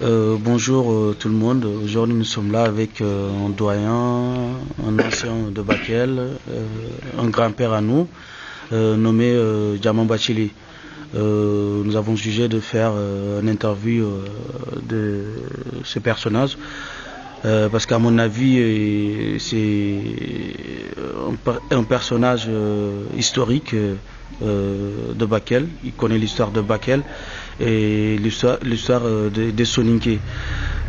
Bonjour tout le monde. Aujourd'hui nous sommes là avec un doyen, un ancien de Bakel, un grand-père à nous, nommé Diamant Bachili. Nous avons jugé de faire une interview de ce personnage parce qu'à mon avis c'est un personnage historique de Bakel. Il connaît l'histoire de Bakel et l'histoire des Soninké.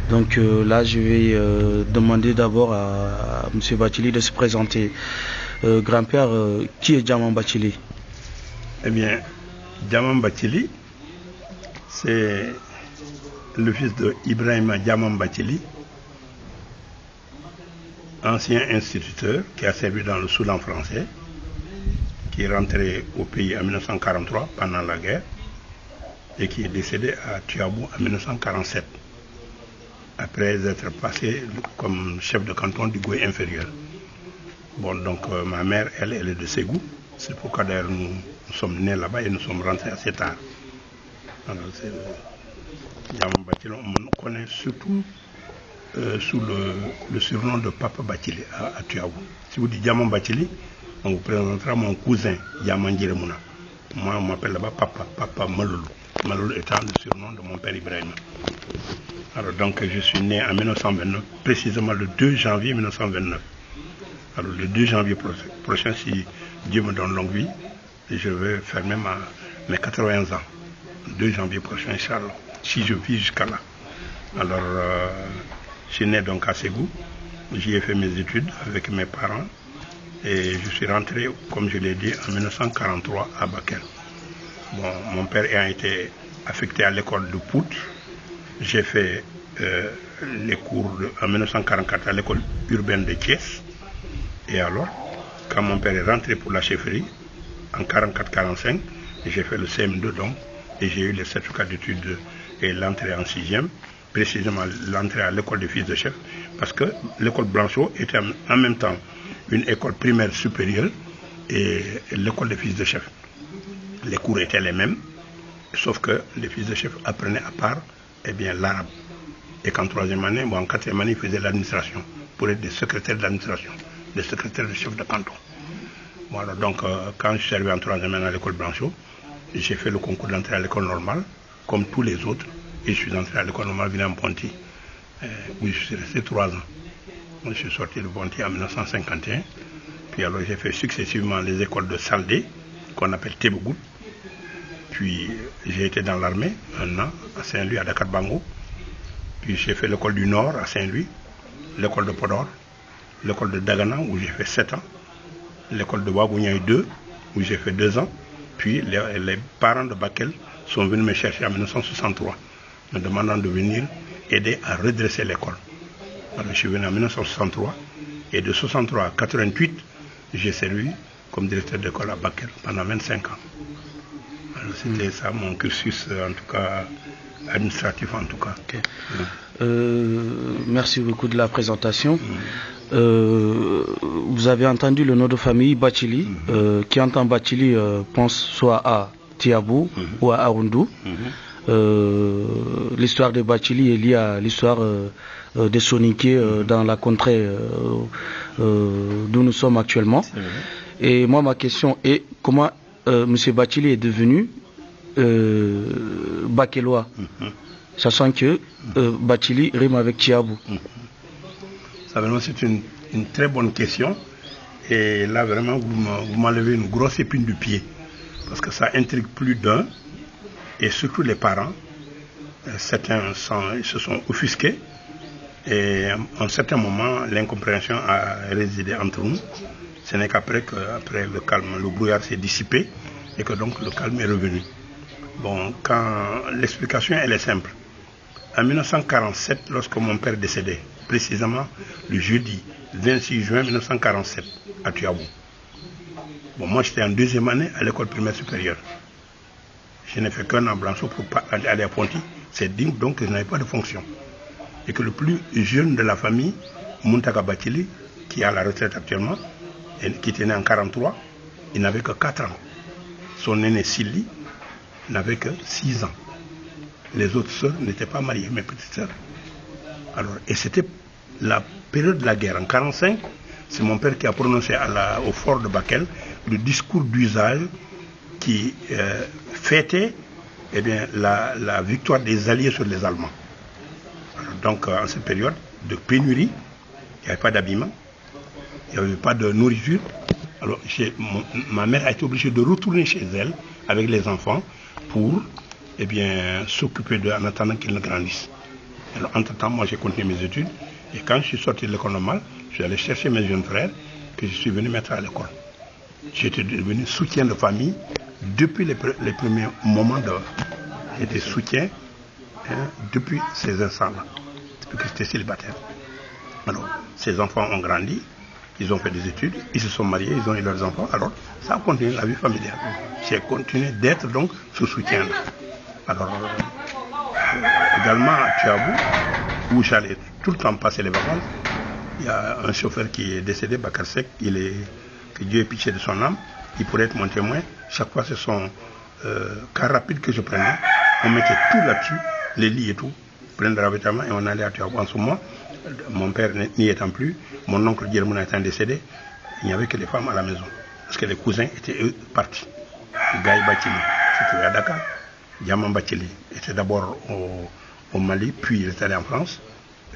Donc là je vais demander d'abord à M. Bachili de se présenter. Grand-père, qui est Diamant Bachili? Eh bien, Diamant Bachili, c'est le fils de Ibrahima Diamant Bachili, ancien instituteur qui a servi dans le Soudan français, qui est rentré au pays en 1943 pendant la guerre et qui est décédé à Tiabou en 1947, après être passé comme chef de canton du Goué inférieur. Bon, donc ma mère, elle est de Ségou. C'est pourquoi d'ailleurs nous sommes nés là-bas et nous sommes rentrés assez tard. Alors, Diamant Bachili, on me connaît surtout sous le surnom de Papa Bachili à Tiabou. Si vous dites Diamant Bachili, on vous présentera mon cousin Diamant Djiremouna. Moi, on m'appelle là-bas Papa Maloulou. Maloulou étant le surnom de mon père Ibrahim. Alors donc je suis né en 1929, précisément le 2 janvier 1929. Alors le 2 janvier prochain, si Dieu me donne longue vie, je vais faire même mes 80 ans. Le 2 janvier prochain, Inch'Allah, si je vis jusqu'à là. Alors je suis né donc à Ségou, j'y ai fait mes études avec mes parents et je suis rentré, comme je l'ai dit, en 1943 à Bakel. Bon, mon père ayant été affecté à l'école de Pout, j'ai fait les cours en 1944 à l'école urbaine de Thiès. Et alors, quand mon père est rentré pour la chefferie, en 44-45, j'ai fait le CM2 donc, et j'ai eu le certificat d'études et l'entrée en 6e, précisément l'entrée à l'école des fils de chef, parce que l'école Blanchot était en même temps une école primaire supérieure et l'école des fils de chef. Les cours étaient les mêmes, sauf que les fils de chef apprenaient à part l'arabe. Et qu'en 3e année, en 4e année, ils faisaient l'administration, pour être des secrétaires de l'administration, des secrétaires de chef de canton. Bon, alors, donc, quand je suis arrivé en 3e année à l'école Blanchot, j'ai fait le concours d'entrée à l'école normale, comme tous les autres, et je suis entré à l'école normale Villeneuve-Ponty, où je suis resté 3 ans. Je suis sorti de Ponty en 1951, puis alors j'ai fait successivement les écoles de Saldé, qu'on appelle Tébougout, puis j'ai été dans l'armée un an à Saint-Louis, à Dakar-Bango, puis j'ai fait l'école du Nord à Saint-Louis, l'école de Podor, l'école de Dagana où j'ai fait 7 ans, l'école de Wagouniaï 2 où j'ai fait 2 ans, puis les parents de Bakel sont venus me chercher en 1963, me demandant de venir aider à redresser l'école. Alors je suis venu en 1963 et de 63 à 88, j'ai servi comme directeur d'école à Bakel pendant 25 ans. C'était ça mon cursus, en tout cas administratif en tout cas. Okay. Merci beaucoup de la présentation. Vous avez entendu le nom de famille Bachili. Qui entend Bachili pense soit à Tiabou ou à Arundu. L'histoire de Bachili est liée à l'histoire des Soninké dans la contrée d'où nous sommes actuellement. Et moi, ma question est comment M. Bachili est devenu Bakelois, sachant que Bachili rime avec Tiabou. Ça vraiment c'est une très bonne question et là vraiment vous m'enlevez une grosse épine du pied parce que ça intrigue plus d'un et surtout les parents. Certains se sont offusqués et à un certain moment l'incompréhension a résidé entre nous. Ce n'est qu'après le calme, le brouillard s'est dissipé et que donc le calme est revenu. Bon, l'explication elle est simple. En 1947, lorsque mon père est décédé, précisément le jeudi 26 juin 1947 à Tiabou. Bon, moi j'étais en 2e année à l'école primaire supérieure. Je n'ai fait qu'un an Blanchot pour aller à Ponty. C'est donc que je n'avais pas de fonction. Et que le plus jeune de la famille, Muntaka Bachili, qui est à la retraite actuellement, et qui était né en 1943, il n'avait que 4 ans. Son aîné Sili n'avait que 6 ans. Les autres sœurs n'étaient pas mariées, mes petites sœurs. Alors, et c'était la période de la guerre. En 1945, c'est mon père qui a prononcé au fort de Bakel le discours d'usage qui fêtait la victoire des Alliés sur les Allemands. Alors, donc, en cette période de pénurie, il n'y avait pas d'habillement, il n'y avait pas de nourriture. Alors, ma mère a été obligée de retourner chez elle avec les enfants pour s'occuper d'eux en attendant qu'ils ne grandissent. Alors, entre-temps, moi, j'ai continué mes études. Et quand je suis sorti de l'école normale, je suis allé chercher mes jeunes frères que je suis venu mettre à l'école. J'étais devenu soutien de famille depuis les premiers moments de... J'étais soutien depuis ces instants-là, depuis que j'étais célibataire. Alors, ces enfants ont grandi, ils ont fait des études, ils se sont mariés, ils ont eu leurs enfants. Alors, ça a continué la vie familiale. J'ai continué d'être donc ce soutien-là. Alors, également à Tiabou, où j'allais tout le temps passer les vacances, il y a un chauffeur qui est décédé, Bakar Sek, que Dieu ait pitié de son âme, il pourrait être mon témoin. Chaque fois, c'est son car rapide que je prenais, on mettait tout là-dessus, les lits et tout, plein de ravitaillement, et on allait à Tiabou. En ce moment, mon père n'y étant plus, mon oncle Djermouna étant décédé, il n'y avait que les femmes à la maison, parce que les cousins étaient eux partis. Gaï Batili se trouvait à Dakar, Diamant Batili était d'abord au Mali, puis il est allé en France.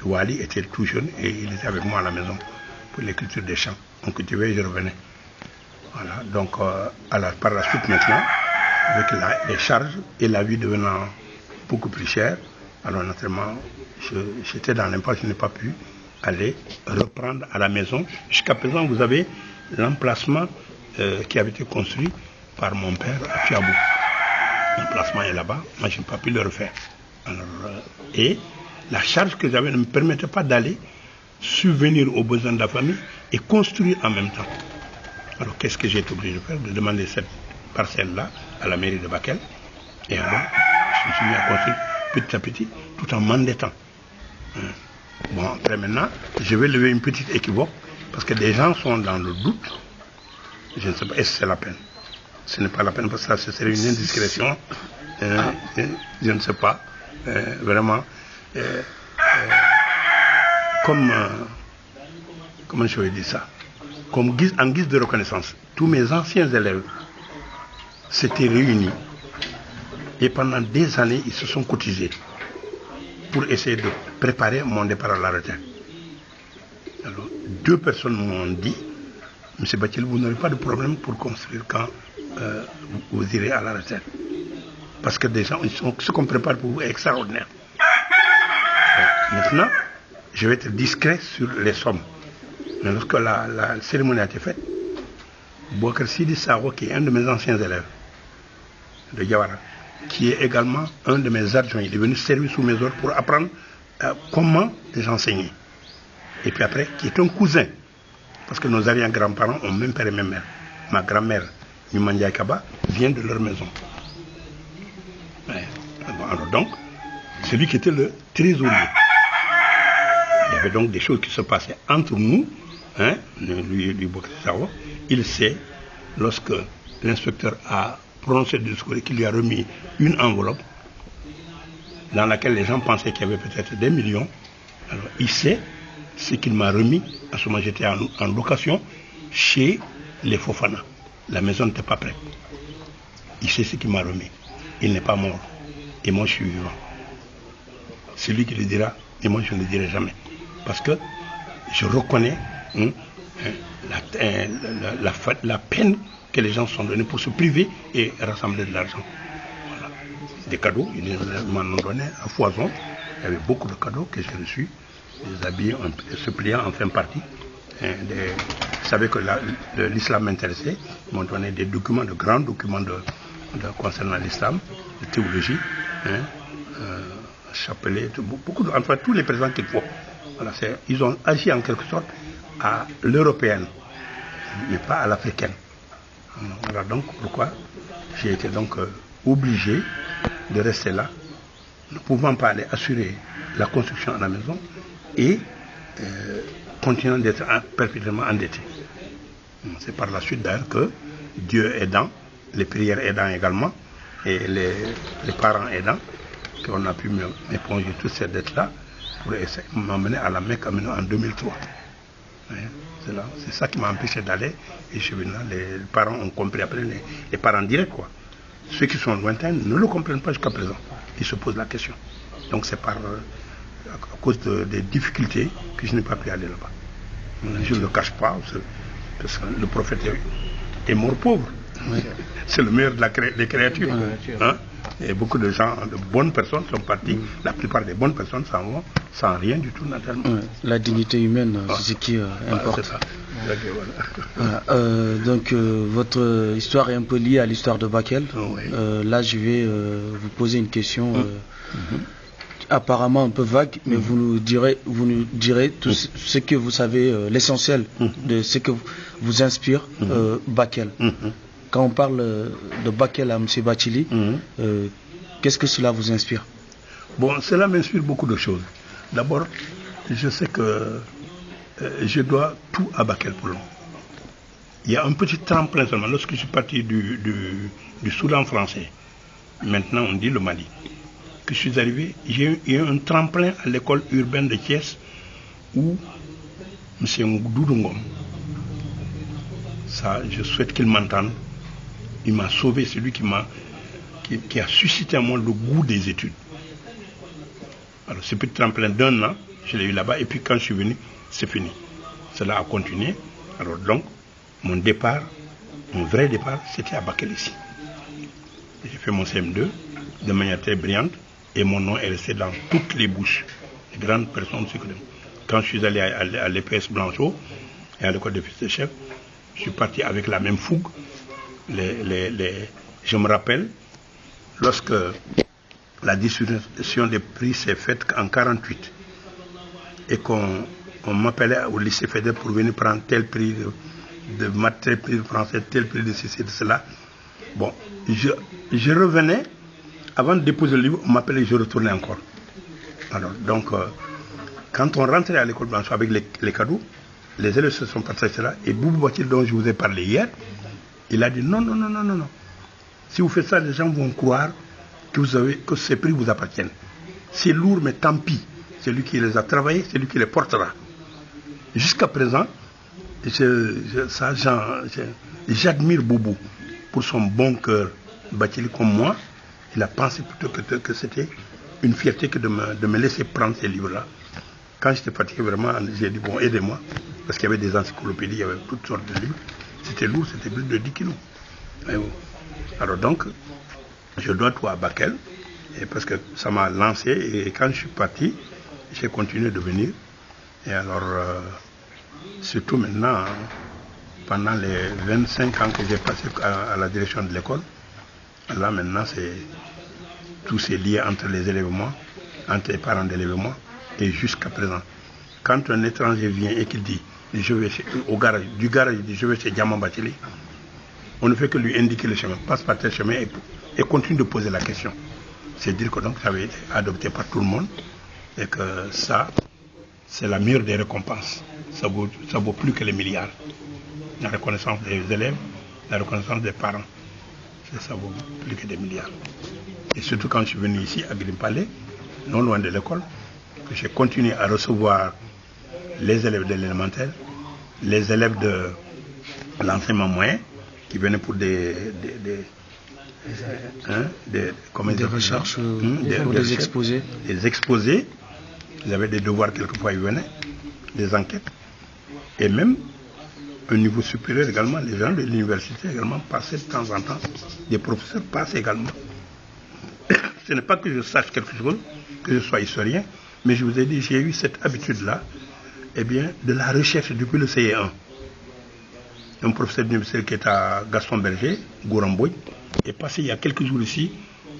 Wali était tout jeune et il était avec moi à la maison pour l'écriture des chants. On cultivait et je revenais. Voilà, donc par la suite maintenant, avec les charges et la vie devenant beaucoup plus chère, alors naturellement, j'étais dans l'impasse, je n'ai pas pu aller reprendre à la maison. Jusqu'à présent, vous avez l'emplacement qui avait été construit par mon père à Tiabou. L'emplacement est là-bas, moi je n'ai pas pu le refaire. Alors, et la charge que j'avais ne me permettait pas d'aller subvenir aux besoins de la famille et construire en même temps. Alors qu'est-ce que j'ai été obligé de faire? De demander cette parcelle-là à la mairie de Bakel. Et alors, je me suis mis à construire petit à petit, tout en m'endettant. Bon, après maintenant, je vais lever une petite équivoque, parce que des gens sont dans le doute. Je ne sais pas, est-ce que c'est la peine? Ce n'est pas la peine, parce que ça, ce serait une indiscrétion. Je ne sais pas. Vraiment, comment je vais dire ça, en guise de reconnaissance, tous mes anciens élèves s'étaient réunis et pendant des années ils se sont cotisés pour essayer de préparer mon départ à la retraite. Alors, 2 personnes m'ont dit: Monsieur Bathily, vous n'aurez pas de problème pour construire quand vous irez à la retraite. Parce que des gens, ce qu'on prépare pour vous est extraordinaire. Maintenant, je vais être discret sur les sommes. Mais lorsque la cérémonie a été faite, Boubacar Sidi Saro, qui est un de mes anciens élèves de Diawara, qui est également un de mes adjoints, il est venu servir sous mes ordres pour apprendre comment j'enseignais. Et puis après, qui est un cousin, parce que nos arrière-grands-parents ont même père et même mère. Ma grand-mère, Nyumandiaï Kaba, vient de leur maison. Alors donc, celui qui était le trésorier. Il y avait donc des choses qui se passaient entre nous, lui Boubacar Saro. Il sait, lorsque l'inspecteur a prononcé le discours et qu'il lui a remis une enveloppe dans laquelle les gens pensaient qu'il y avait peut-être des millions, alors il sait ce qu'il m'a remis. À ce moment, j'étais en location chez les Fofana. La maison n'était pas prête. Il sait ce qu'il m'a remis. Il n'est pas mort. Et moi, je suis vivant. C'est lui qui le dira, et moi, je ne le dirai jamais. Parce que je reconnais la peine que les gens se sont donnés pour se priver et rassembler de l'argent. Voilà. Des cadeaux, ils m'en ont donné à foison. Il y avait beaucoup de cadeaux que j'ai reçus. Des habits se pliant en fin partie. Vous savez que l'islam m'intéressait. Ils m'ont donné des documents, de grands documents concernant l'islam, de théologie, chapelet, beaucoup de, enfin tous les présents qu'il faut. Voilà, ils ont agi en quelque sorte à l'européenne, mais pas à l'africaine. Voilà donc pourquoi j'ai été donc obligé de rester là, ne pouvant pas aller assurer la construction à la maison et continuant d'être perpétuellement endetté. C'est par la suite d'ailleurs que Dieu aidant, les prières aidant également, et les parents aidant, qu'on a pu m'éponger toutes ces dettes-là pour m'emmener à la Mecque en 2003. C'est ça qui m'a empêché d'aller. Et je suis venu là, les parents ont compris après, les parents directs, quoi. Ceux qui sont lointains ne le comprennent pas jusqu'à présent. Ils se posent la question. Donc c'est à cause des difficultés que je n'ai pas pu aller là-bas. Je ne le cache pas, parce que le prophète est mort pauvre. Oui. C'est le meilleur des créatures. Hein? Et beaucoup de gens, de bonnes personnes sont partis. La plupart des bonnes personnes s'en vont sans rien du tout naturellement. La dignité humaine, c'est ce qui importe. C'est ça. Donc votre histoire est un peu liée à l'histoire de Bakel. Là, je vais vous poser une question apparemment un peu vague, mais vous nous direz tout ce que vous savez, l'essentiel de ce que vous inspire Bakel. Quand on parle de Bakel à M. Bathily, qu'est-ce que cela vous inspire? Bon, cela m'inspire beaucoup de choses. D'abord, je sais que je dois tout à Bakel pour l'homme. Il y a un petit tremplin seulement. Lorsque je suis parti du Soudan français, maintenant on dit le Mali, que je suis arrivé, il y a eu un tremplin à l'école urbaine de Thiès où M. Doudou Ngom, ça, je souhaite qu'il m'entende. Il m'a sauvé, c'est lui qui a suscité en moi le goût des études. Alors, ce petit tremplin d'un an, je l'ai eu là-bas, et puis quand je suis venu, c'est fini. Cela a continué. Alors donc, mon vrai départ, c'était à Bakel ici. J'ai fait mon CM2 de manière très brillante, et mon nom est resté dans toutes les bouches des grandes personnes. Quand je suis allé à l'EPS Blanchot et à l'école de fils de chef, je suis parti avec la même fougue. Je me rappelle, lorsque la distribution des prix s'est faite en 1948 et qu'on m'appelait au lycée fédéral pour venir prendre tel prix de maths, tel prix de français, tel prix de ceci et de cela. Bon, je revenais, avant de déposer le livre, on m'appelait et je retournais encore. Alors, donc, quand on rentrait à l'école Blanchot avec les cadeaux, les élèves se sont partagés là, et Boubou Bathily, dont je vous ai parlé hier, il a dit non. Si vous faites ça, les gens vont croire que ces prix vous appartiennent. C'est lourd, mais tant pis. C'est lui qui les a travaillés, c'est lui qui les portera. Jusqu'à présent, j'admire Boubou pour son bon cœur. Bathily comme moi, il a pensé plutôt que c'était une fierté que de me laisser prendre ces livres-là. Quand j'étais fatigué, vraiment, j'ai dit, bon, aidez-moi. Parce qu'il y avait des encyclopédies, il y avait toutes sortes de livres. C'était lourd, c'était plus de 10 kilos. Alors donc, je dois tout à Bakel, parce que ça m'a lancé, et quand je suis parti, j'ai continué de venir. Et alors, surtout maintenant, pendant les 25 ans que j'ai passé à la direction de l'école, là maintenant, tout s'est lié entre les élèves et moi, entre les parents d'élèves et moi, et jusqu'à présent. Quand un étranger vient et qu'il dit, je vais au garage, du garage, il dit, je vais chez Diamant Bathily, on ne fait que lui indiquer le chemin, passe par tel chemin et continue de poser la question. C'est dire que donc ça avait été adopté par tout le monde et que ça, c'est la meilleure des récompenses. Ça vaut plus que les milliards. La reconnaissance des élèves, la reconnaissance des parents, ça vaut plus que des milliards. Et surtout quand je suis venu ici à Grimpalais, non loin de l'école, que j'ai continué à recevoir les élèves de l'élémentaire, les élèves de l'enseignement moyen, qui venaient pour des recherches ou des exposés. Des exposés, ils avaient des devoirs quelquefois, ils venaient, des enquêtes, et même au niveau supérieur également, les gens de l'université également passaient de temps en temps, des professeurs passent également. Ce n'est pas que je sache quelque chose, que je sois historien, mais je vous ai dit, j'ai eu cette habitude-là, de la recherche depuis le CE1. Un professeur d'université qui est à Gaston Berger, Gouramboy, est passé il y a quelques jours ici,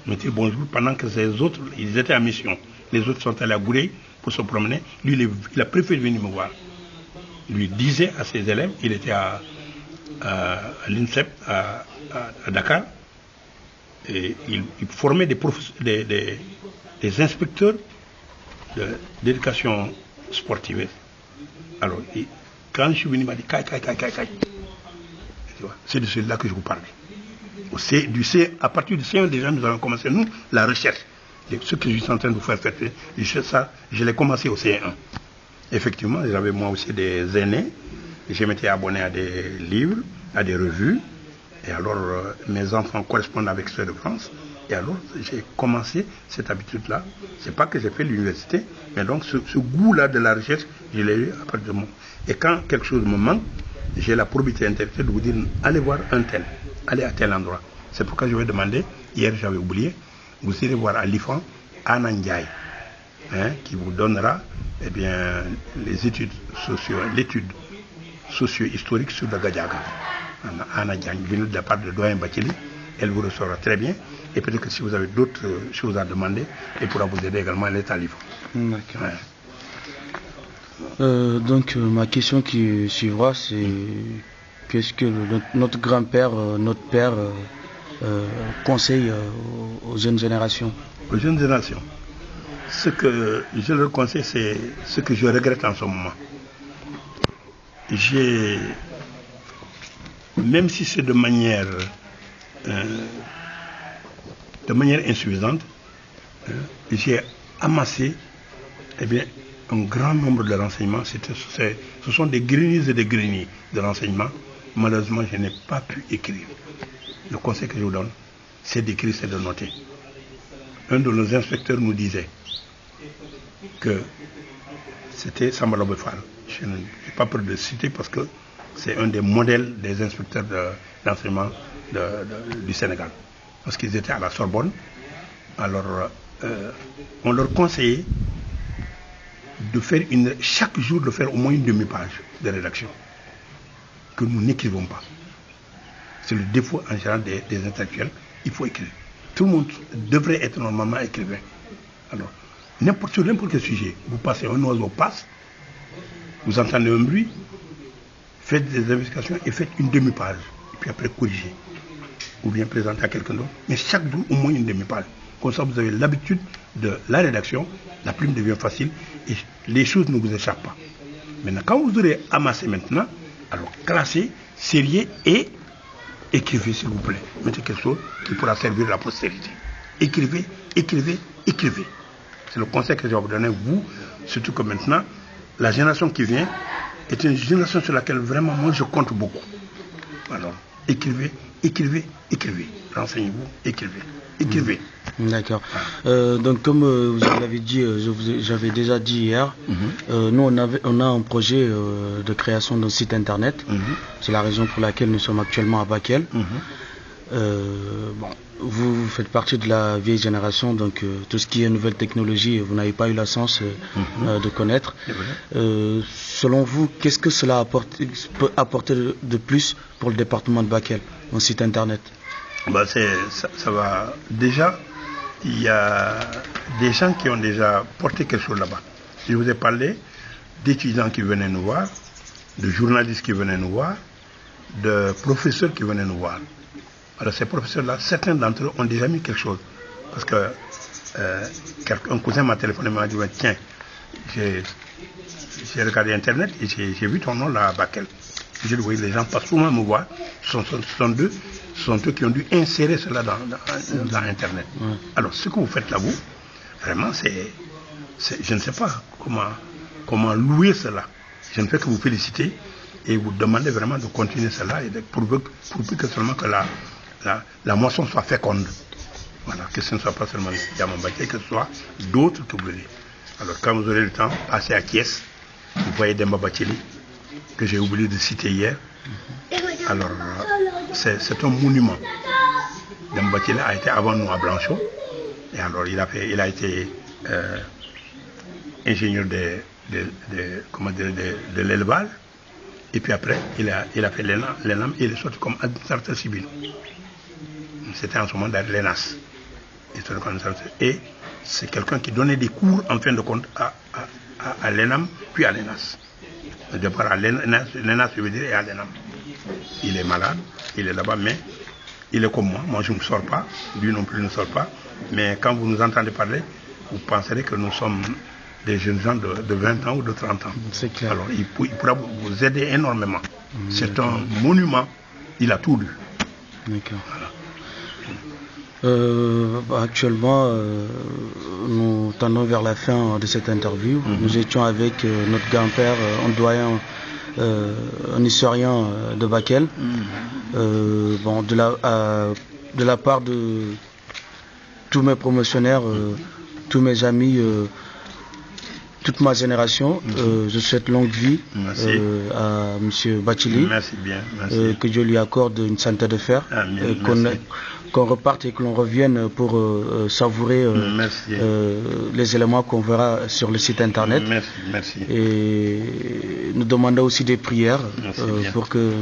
me dit bonjour, pendant que ces autres, ils étaient en mission. Les autres sont allés à Gouré pour se promener. Lui, il a préféré venir me voir. Il lui disait à ses élèves, il était à l'INSEP, à Dakar, et il formait des inspecteurs d'éducation sportive. Alors, quand je suis venu, il m'a dit, c'est de celui-là que je vous parlais. À partir du C1, déjà, nous avons commencé, nous, la recherche. ce que je suis en train de vous faire faire, ça, je l'ai commencé au CE1. Effectivement, j'avais moi aussi des aînés. Je m'étais abonné à des livres, à des revues. Et alors, mes enfants correspondent avec ceux de France. Et alors, j'ai commencé cette habitude-là. C'est pas que j'ai fait l'université, mais donc ce goût-là de la recherche, je l'ai eu à partir de moi. Et quand quelque chose me manque, j'ai la probité intellectuelle de vous dire, allez voir un tel, allez à tel endroit. C'est pourquoi je vais demander, hier j'avais oublié, vous irez voir à l'IFAN, Anna Ndiaye, qui vous donnera les études l'étude socio-historique sur le Gadiaga. Anna Ndiaye, venue de la part de Doyen Bathily, elle vous recevra très bien. Et peut-être que si vous avez d'autres choses à demander, elle pourra vous aider également, elle est à l'IFAN. D'accord. Donc ma question qui suivra, c'est qu'est-ce que notre grand-père, notre père conseille aux jeunes générations? Aux jeunes générations, ce que je leur conseille, c'est ce que je regrette en ce moment. Même si c'est de manière insuffisante, j'ai amassé un grand nombre de renseignements. Ce sont des greniers et des greniers de renseignements. Malheureusement, je n'ai pas pu écrire. Le conseil que je vous donne, c'est d'écrire, c'est de noter. Un de nos inspecteurs nous disait que c'était Samba Laobé Fall. Je n'ai pas peur de le citer parce que c'est un des modèles des inspecteurs d'enseignement du Sénégal. Parce qu'ils étaient à la Sorbonne. Alors, on leur conseillait de faire chaque jour de faire au moins une demi-page de rédaction que nous n'écrivons pas. C'est le défaut en général des intellectuels. Il faut écrire. Tout le monde devrait être normalement écrivain. Alors, sur n'importe quel sujet, vous passez, un oiseau passe, vous entendez un bruit, faites des investigations et faites une demi-page. Et puis après, corrigez. Ou bien présenter à quelqu'un d'autre. Mais chaque jour, au moins une demi-page. Comme ça, vous avez l'habitude de la rédaction, la plume devient facile et les choses ne vous échappent pas. Maintenant, quand vous aurez amassé maintenant, alors classez, seriez et écrivez, s'il vous plaît. Mettez quelque chose qui pourra servir la postérité. Écrivez, écrivez, écrivez. C'est le conseil que je vais vous donner, vous, surtout que maintenant, la génération qui vient est une génération sur laquelle vraiment moi je compte beaucoup. Alors, écrivez, écrivez, écrivez. Renseignez-vous, écrivez, écrivez. D'accord. Donc comme vous l'avez dit, j'avais déjà dit hier, nous on a un projet de création d'un site internet. C'est la raison pour laquelle nous sommes actuellement à Bakel. Bon, vous faites partie de la vieille génération, donc tout ce qui est nouvelle technologie, vous n'avez pas eu la chance de connaître. Selon vous, qu'est-ce que cela peut apporter de plus pour le département de Bakel, un site internet? Ça va déjà. Il y a des gens qui ont déjà porté quelque chose là-bas. Je vous ai parlé d'étudiants qui venaient nous voir, de journalistes qui venaient nous voir, de professeurs qui venaient nous voir. Alors ces professeurs-là, certains d'entre eux ont déjà mis quelque chose. Parce que un cousin m'a téléphoné et m'a dit, tiens, j'ai regardé Internet et j'ai vu ton nom là à Bakel. J'ai dit, oui, les gens passent souvent me voir. Ce sont eux qui ont dû insérer cela dans Internet. Alors, ce que vous faites là, vous, vraiment, je ne sais pas comment louer cela. Je ne fais que vous féliciter et vous demander vraiment de continuer cela et pour que seulement que la moisson soit féconde. Voilà, que ce ne soit pas seulement Diamant-Bathily, que ce soit d'autres que vous voulez. Alors, quand vous aurez le temps, passez à Kies. Vous voyez Demba Bathily, que j'ai oublié de citer hier. Alors, c'est un monument. Demba Bathily a été avant nous à Blanchot. Et alors, il a été ingénieur de l'élevage. Et puis après, il a fait l'ENAM et il est sorti comme administrateur civil. C'était en ce moment dans l'ENAS. Et c'est quelqu'un qui donnait des cours, en fin de compte, à l'ENAM, puis à l'ENAS. Au départ, à l'ENAS, je veux dire, et à l'ENAM. Il est malade, il est là-bas, mais il est comme moi. Moi, je ne sors pas, lui non plus ne sort pas. Mais quand vous nous entendez parler, vous penserez que nous sommes des jeunes gens de 20 ans ou de 30 ans. C'est clair. Alors, il pourra vous aider énormément. C'est un monument, il a tout lu. D'accord. Voilà. Actuellement, nous tendons vers la fin de cette interview. Nous étions avec notre grand-père, un doyen, un historien de Bakel. De la part de tous mes promotionnaires, tous mes amis, toute ma génération, je souhaite longue vie à M. Bathily. Merci bien. Merci. Que Dieu lui accorde une santé de fer. Qu'on reparte et que l'on revienne pour savourer les éléments qu'on verra sur le site internet. Merci. Et nous demandons aussi des prières pour que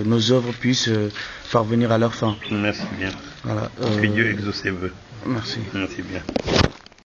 nos œuvres puissent parvenir à leur fin. Merci bien. Voilà, que Dieu exauce ses vœux. Merci. Merci bien.